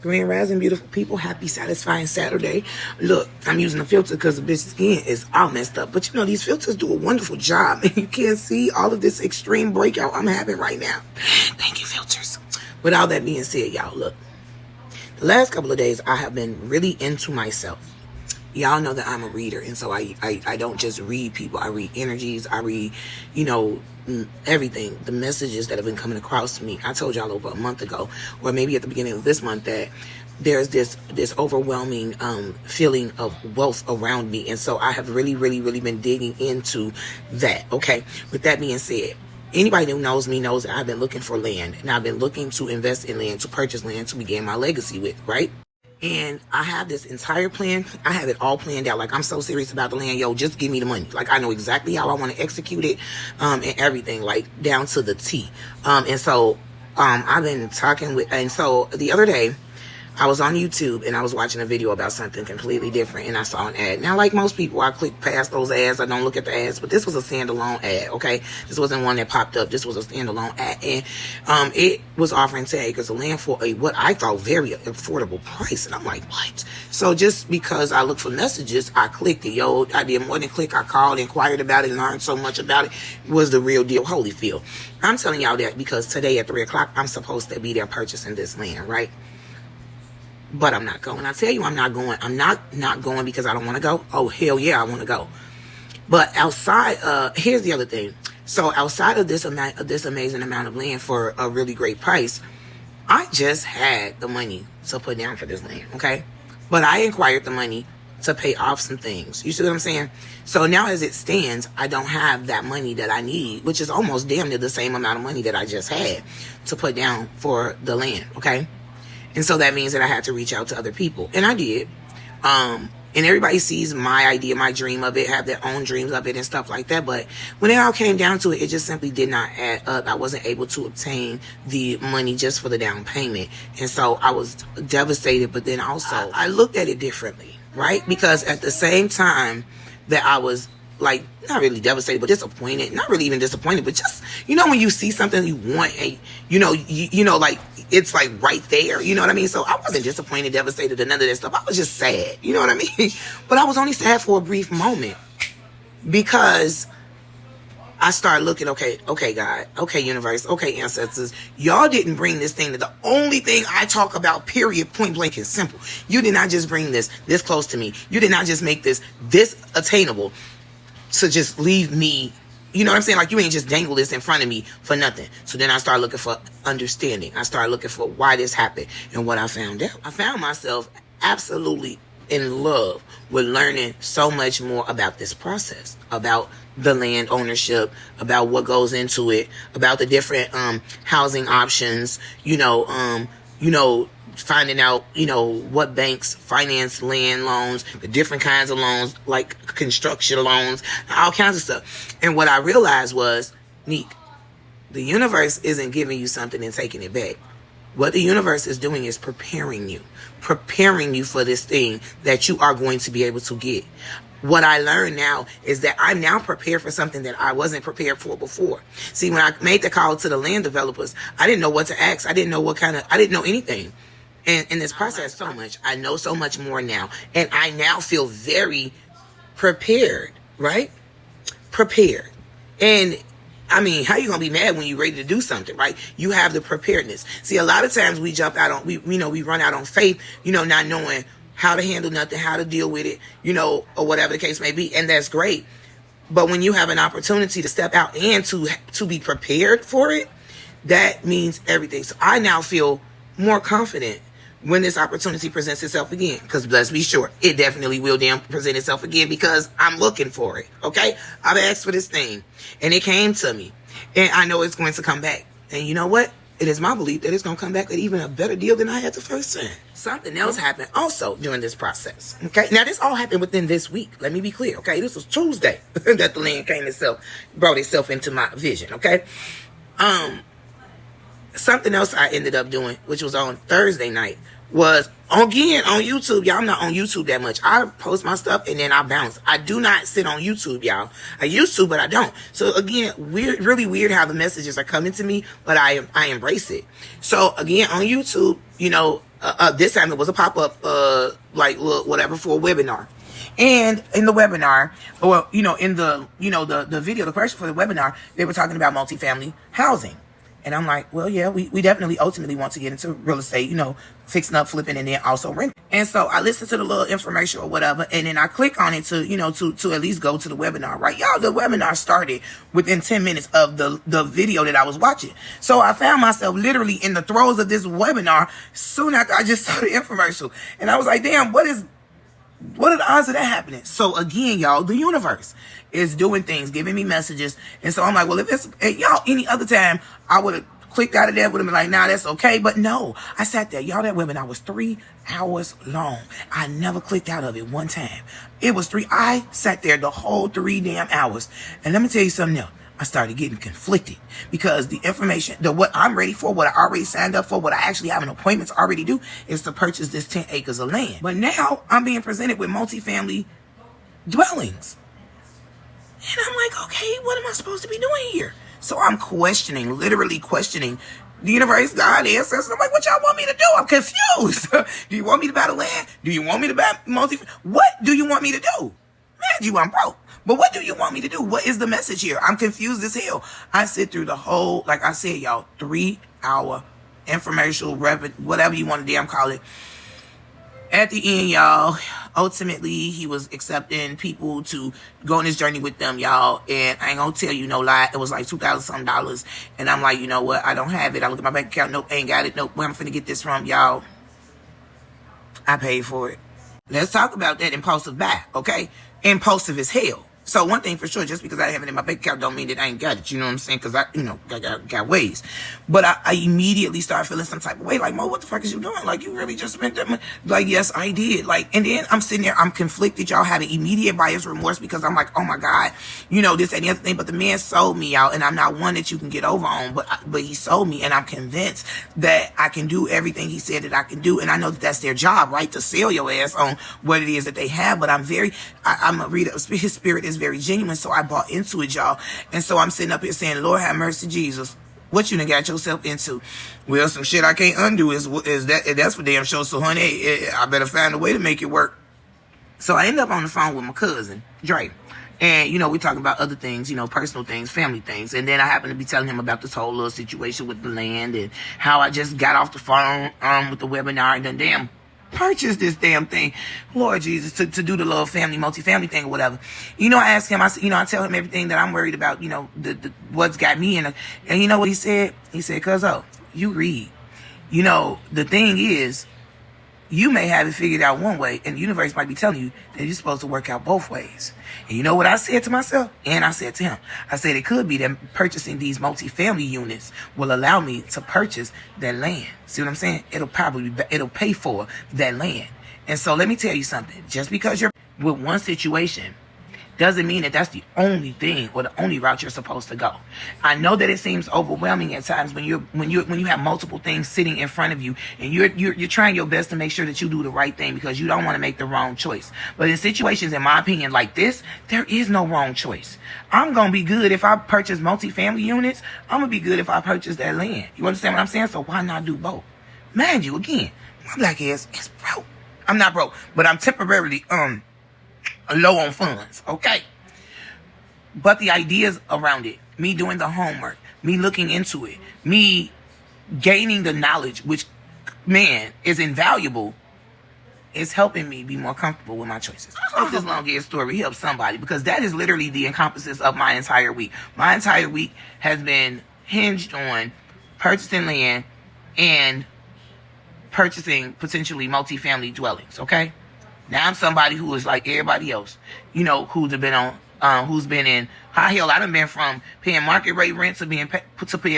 Grand Rising, beautiful people. Happy, satisfying Saturday. Look, I'm using a filter because the bitch's skin is all messed up. But you know, these filters do a wonderful job. And you can't see all of this extreme breakout I'm having right now. Thank you, filters. With all that being said, y'all, look. The last couple of days, I have been really into myself. Y'all know that I'm a reader, and so I don't just read people. I read energies. I read, you know, everything, the messages that have been coming across to me. I told y'all over a month ago, or maybe at the beginning of this month, that there's this overwhelming feeling of wealth around me, and so I have really been digging into that. Okay, with that being said, anybody who knows me knows that I've been looking for land, and I've been looking to invest in land, to purchase land, to begin my legacy with, right? And I have this entire plan. I have it all planned out. Like, I'm so serious about the land. Yo, just give me the money. Like, I know exactly how I want to execute it, and everything, like, down to the T. And so, I've been talking with, and so the other day, I was on YouTube and I was watching a video about something completely different, and I saw an ad. Now, like most people, I click past those ads. I don't look at the ads, but this was a standalone ad, okay? This wasn't one that popped up. This was a standalone ad, and it was offering 10 acres of land for a, what I thought, very affordable price. And I'm like, what? So just because I looked for messages, I clicked it. Yo, I did more than click. I called, inquired about it, and learned so much about it. It was the real deal, Holyfield. I'm telling y'all that because today at 3 o'clock, I'm supposed to be there purchasing this land, right? But I'm not going. I tell you, I'm not going. I'm not going because I don't want to go. Oh, hell yeah, I want to go. But outside, here's the other thing. So outside of this amazing amount of land for a really great price, I just had the money to put down for this land, okay? But I acquired the money to pay off some things. You see what I'm saying? So now as it stands, I don't have that money that I need, which is almost damn near the same amount of money that I just had to put down for the land, okay? And so that means that I had to reach out to other people. And I did. And everybody sees my idea, my dream of it, have their own dreams of it and stuff like that. But when it all came down to it, it just simply did not add up. I wasn't able to obtain the money just for the down payment. And so I was devastated. But then also I looked at it differently, right? Because at the same time that I was like, not really devastated, but disappointed. Not really even disappointed, but just, you know, when you see something you want, and you know, like, it's like right there, you know what I mean? So I wasn't disappointed, devastated, or none of that stuff. I was just sad, you know what I mean? But I was only sad for a brief moment, because I started looking, okay, God, okay, universe, okay, ancestors, y'all didn't bring this thing to the only thing I talk about, period, point blank and simple. You did not just bring this close to me. You did not just make this attainable to just leave me, you know what I'm saying? Like, you ain't just dangle this in front of me for nothing. So then I started looking for understanding. I started looking for why this happened. And what I found out, I found myself absolutely in love with learning so much more about this process, about the land ownership, about what goes into it, about the different housing options, finding out, what banks finance land loans, the different kinds of loans, like construction loans, all kinds of stuff. And what I realized was, Neek, the universe isn't giving you something and taking it back. What the universe is doing is preparing you for this thing that you are going to be able to get. What I learned now is that I'm now prepared for something that I wasn't prepared for before. See, when I made the call to the land developers, I didn't know what to ask. I didn't know I didn't know anything. And in this process, so much. I know so much more now. And I now feel very prepared, right? Prepared. And I mean, how you going to be mad when you're ready to do something, right? You have the preparedness. See, a lot of times we jump out on, we run out on faith, not knowing how to handle nothing, how to deal with it, or whatever the case may be. And that's great. But when you have an opportunity to step out and to be prepared for it, that means everything. So I now feel more confident when this opportunity presents itself again. Because let's be sure, it definitely will then present itself again, because I'm looking for it, okay? I've asked for this thing, and it came to me. And I know it's going to come back. And you know what? It is my belief that it's going to come back with even a better deal than I had the first time. Something else happened also during this process, okay? Now, this all happened within this week. Let me be clear, okay? This was Tuesday that the land brought itself into my vision, okay? Something else I ended up doing, which was on Thursday night, was again on YouTube. Y'all, I'm not on YouTube that much. I post my stuff and then I bounce. I do not sit on YouTube, y'all. I used to, but I don't. So again, really weird how the messages are coming to me, but I embrace it. So again, on YouTube, This time it was a pop-up, like, look, whatever, for a webinar. And in the webinar, or, in the, the video, the question for the webinar, they were talking about multifamily housing. And I'm like, well, yeah, we definitely ultimately want to get into real estate, fixing up, flipping, and then also renting. And so I listened to the little information or whatever, and then I click on it to, to at least go to the webinar, right? Y'all, the webinar started within 10 minutes of the video that I was watching. So I found myself literally in the throes of this webinar soon after I just saw the infomercial. And I was like, damn, what are the odds of that happening? So again, y'all, the universe is doing things, giving me messages. And so I'm like, well, if it's, y'all, any other time, I would have clicked out of that, would have been like, nah, that's okay. But no, I sat there. Y'all, that webinar was 3 hours long. I never clicked out of it one time. It was I sat there the whole 3 damn hours. And let me tell you something else. I started getting conflicted because the information, what I'm ready for, what I already signed up for, what I actually have an appointment to already do is to purchase this 10 acres of land. But now I'm being presented with multifamily dwellings. And I'm like, okay, what am I supposed to be doing here? So I'm questioning, literally questioning the universe, God, ancestors. I'm like, what y'all want me to do? I'm confused. Do you want me to buy the land? Do you want me to buy what do you want me to do? Man, you, I'm broke. But what do you want me to do? What is the message here? I'm confused as hell. I sit through the whole, like I said, y'all, 3-hour infomercial, whatever you want to damn call it. At the end, y'all, ultimately, he was accepting people to go on this journey with them, y'all. And I ain't gonna tell you no lie. It was like $2,000 something. And I'm like, you know what? I don't have it. I look at my bank account. Nope, ain't got it. Nope, where I'm finna get this from, y'all? I paid for it. Let's talk about that impulsive buy, okay? Impulsive as hell. So one thing for sure, just because I have it in my bank account don't mean that I ain't got it. You know what I'm saying? Because I got ways. But I immediately started feeling some type of way. Like, Mo, what the fuck is you doing? Like, you really just spent that money? Like, yes, I did. Like, and then I'm sitting there, I'm conflicted, y'all, having immediate buyer's remorse because I'm like, oh my God, this and the other thing. But the man sold me out, and I'm not one that you can get over on. But he sold me, and I'm convinced that I can do everything he said that I can do. And I know that that's their job, right? To sell your ass on what it is that they have. But I'm a reader. His spirit is very genuine, so I bought into it, y'all. And so I'm sitting up here saying, Lord have mercy, Jesus, what you done got yourself into? Well, some shit I can't undo is that's for damn sure. So honey, I better find a way to make it work. So I ended up on the phone with my cousin Dre, and we talking about other things, personal things, family things. And then I happened to be telling him about this whole little situation with the land and how I just got off the phone with the webinar and then damn purchase this damn thing, Lord Jesus, to do the little multifamily thing or whatever. I asked him, I tell him everything that I'm worried about, what's got me in. And you know what he said? He said, cuzzo, you read. The thing is, you may have it figured out one way, and the universe might be telling you that you're supposed to work out both ways. And you know what I said to myself? And I said to him, I said, it could be that purchasing these multifamily units will allow me to purchase that land. See what I'm saying? It'll pay for that land. And so let me tell you something. Just because you're with one situation doesn't mean that that's the only thing or the only route you're supposed to go. I know that it seems overwhelming at times when you have multiple things sitting in front of you and you're trying your best to make sure that you do the right thing because you don't want to make the wrong choice. But in situations, in my opinion, like this, there is no wrong choice. I'm gonna be good if I purchase multifamily units. I'm gonna be good if I purchase that land. You understand what I'm saying? So why not do both? Mind you, again, my black ass is broke. I'm not broke, but I'm temporarily low on funds, okay? But the ideas around it, me doing the homework, me looking into it, me gaining the knowledge, which, man, is invaluable, is helping me be more comfortable with my choices. I hope this long ass story helps somebody, because that is literally the encompasses of my entire week. My entire week has been hinged on purchasing land and purchasing potentially multifamily dwellings, okay? Now I'm somebody who is like everybody else, who's been in high hell. I done been from paying market rate rent to being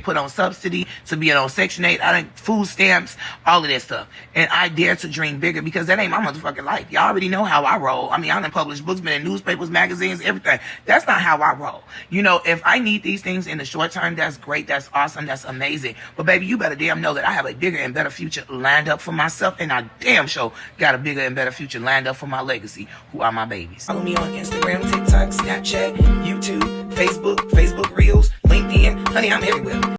put on subsidy to being on Section 8. I done food stamps, all of that stuff. And I dare to dream bigger because that ain't my motherfucking life. Y'all already know how I roll. I mean, I done published books, been in newspapers, magazines, everything. That's not how I roll. If I need these things in the short term, that's great. That's awesome. That's amazing. But baby, you better damn know that I have a bigger and better future lined up for myself. And I damn sure got a bigger and better future lined up for my legacy, who are my babies. Follow me on Instagram, TikTok, Snapchat, YouTube, Facebook Reels, LinkedIn. Honey, I'm everywhere.